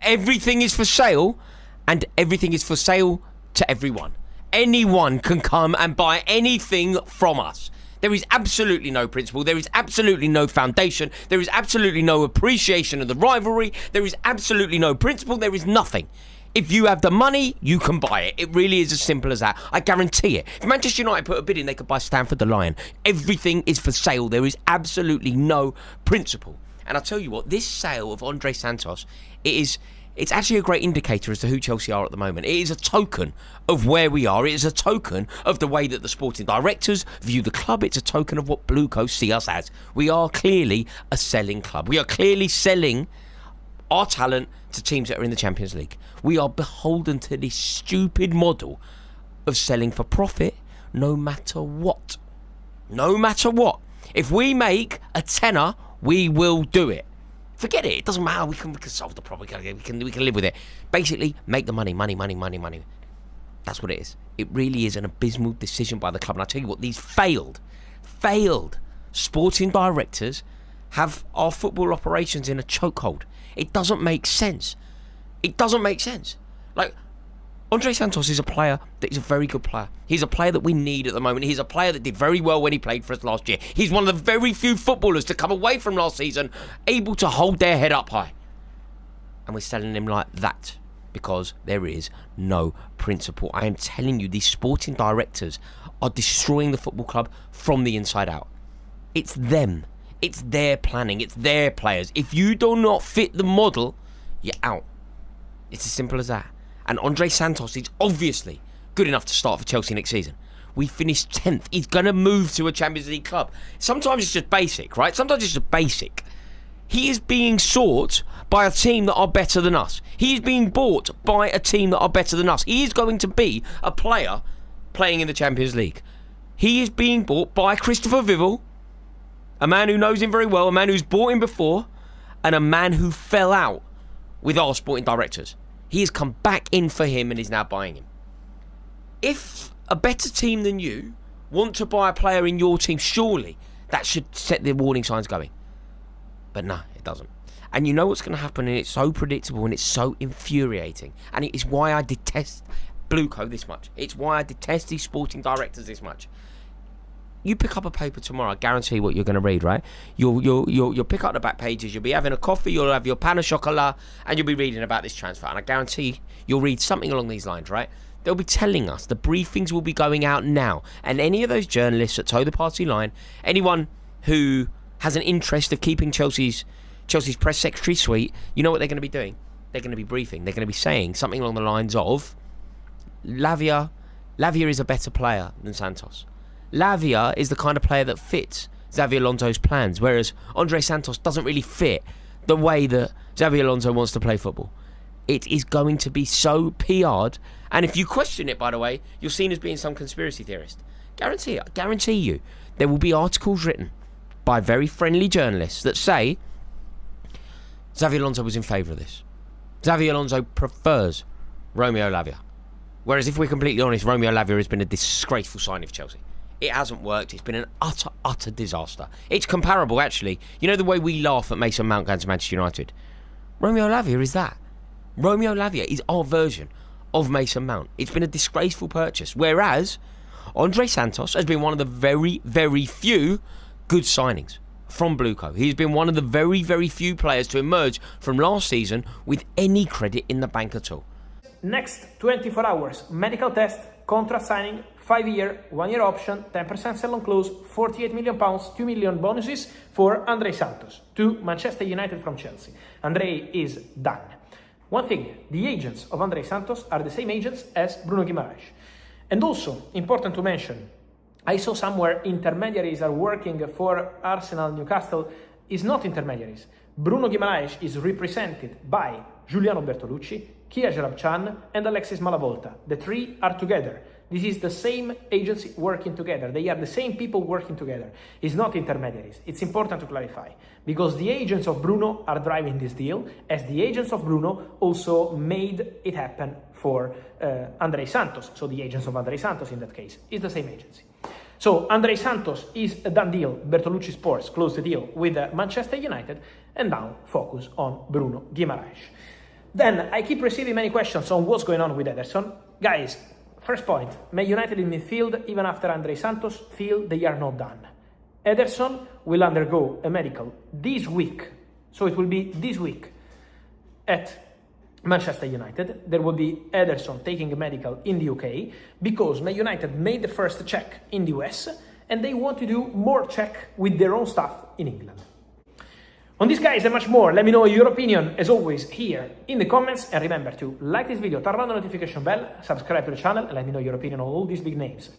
everything is for sale, and everything is for sale to everyone. Anyone can come and buy anything from us. There is absolutely no principle. There is absolutely no foundation. There is absolutely no appreciation of the rivalry. There is absolutely no principle. There is nothing. If you have the money, you can buy it. It really is as simple as that. I guarantee it. If Manchester United put a bid in, they could buy Stanford the Lion. Everything is for sale. There is absolutely no principle. And I'll tell you what, this sale of Andrey Santos, it's actually a great indicator as to who Chelsea are at the moment. It is a token of where we are. It is a token of the way that the sporting directors view the club. It's a token of what Blue Coast see us as. We are clearly a selling club. We are clearly selling our talent to teams that are in the Champions League. We are beholden to this stupid model of selling for profit no matter what. No matter what. If we make a tenner, we will do it. Forget it. It doesn't matter. We can solve the problem. We can live with it. Basically, make the money. That's what it is. It really is an abysmal decision by the club. And I tell you what, these failed sporting directors have our football operations in a chokehold. It doesn't make sense. It doesn't make sense. Like, Andrey Santos is a player that is a very good player. He's a player that we need at the moment. He's a player that did very well when he played for us last year. He's one of the very few footballers to come away from last season able to hold their head up high. And we're selling him like that because there is no principle. I am telling you, these sporting directors are destroying the football club from the inside out. It's them. It's their planning. It's their players. If you do not fit the model, you're out. It's as simple as that. And Andrey Santos is obviously good enough to start for Chelsea next season. We finished 10th. He's going to move to a Champions League club. Sometimes it's just basic, right? Sometimes it's just basic. He is being sought by a team that are better than us. He is being bought by a team that are better than us. He is going to be a player playing in the Champions League. He is being bought by Christopher Vival, a man who knows him very well, a man who's bought him before, and a man who fell out with our sporting directors. He has come back in for him and is now buying him. If a better team than you want to buy a player in your team, surely that should set the warning signs going. But no, it doesn't. And you know what's going to happen, and it's so predictable and it's so infuriating. And it is why I detest Blueco this much. It's why I detest these sporting directors this much. You pick up a paper tomorrow, I guarantee what you're going to read, right? You'll pick up the back pages, you'll be having a coffee, you'll have your pan au chocolat, and you'll be reading about this transfer. And I guarantee you'll read something along these lines, right? They'll be telling us, the briefings will be going out now. And any of those journalists that toe the party line, anyone who has an interest of keeping Chelsea's press secretary sweet, you know what they're going to be doing? They're going to be briefing. They're going to be saying something along the lines of, Lavia is a better player than Santos. Lavia is the kind of player that fits Xabi Alonso's plans, whereas Andrey Santos doesn't really fit the way that Xabi Alonso wants to play football. It is going to be so PR'd, and if you question it, by the way, you're seen as being some conspiracy theorist. I guarantee you, there will be articles written by very friendly journalists that say Xabi Alonso was in favour of this. Xabi Alonso prefers Romeo Lavia. Whereas if we're completely honest, Romeo Lavia has been a disgraceful signing for Chelsea. It hasn't worked. It's been an utter disaster. It's comparable, actually. You know the way we laugh at Mason Mount going to Manchester United? Romeo Lavia is that. Romeo Lavia is our version of Mason Mount. It's been a disgraceful purchase. Whereas Andrey Santos has been one of the very, very few good signings from Blueco. He's been one of the very, very few players to emerge from last season with any credit in the bank at all. Next 24 hours, medical test, contract signing, 5-year, 1-year option, 10% sell-on clause, £48 million, 2 million bonuses for Andrey Santos to Manchester United from Chelsea. Andrey is done. One thing, the agents of Andrey Santos are the same agents as Bruno Guimaraes. And also, important to mention, I saw somewhere intermediaries are working for Arsenal, Newcastle. Is not intermediaries. Bruno Guimaraes is represented by Giuliano Bertolucci, Kia Jarabchan and Alexis Malavolta. The three are together. This is the same agency working together. They are the same people working together. It's not intermediaries. It's important to clarify because the agents of Bruno are driving this deal, as the agents of Bruno also made it happen for Andrey Santos. So the agents of Andrey Santos in that case is the same agency. So Andrey Santos is a done deal. Bertolucci Sports closed the deal with Manchester United and now focus on Bruno Guimaraes. Then I keep receiving many questions on what's going on with Ederson. Guys, first point, Man United in midfield, even after Andrey Santos, feel they are not done. Ederson will undergo a medical this week, so it will be this week at Manchester United. There will be Ederson taking a medical in the UK because Man United made the first check in the US and they want to do more check with their own staff in England. On this, guys, and much more, let me know your opinion, as always, here in the comments. And remember to like this video, turn on the notification bell, subscribe to the channel, and let me know your opinion on all these big names.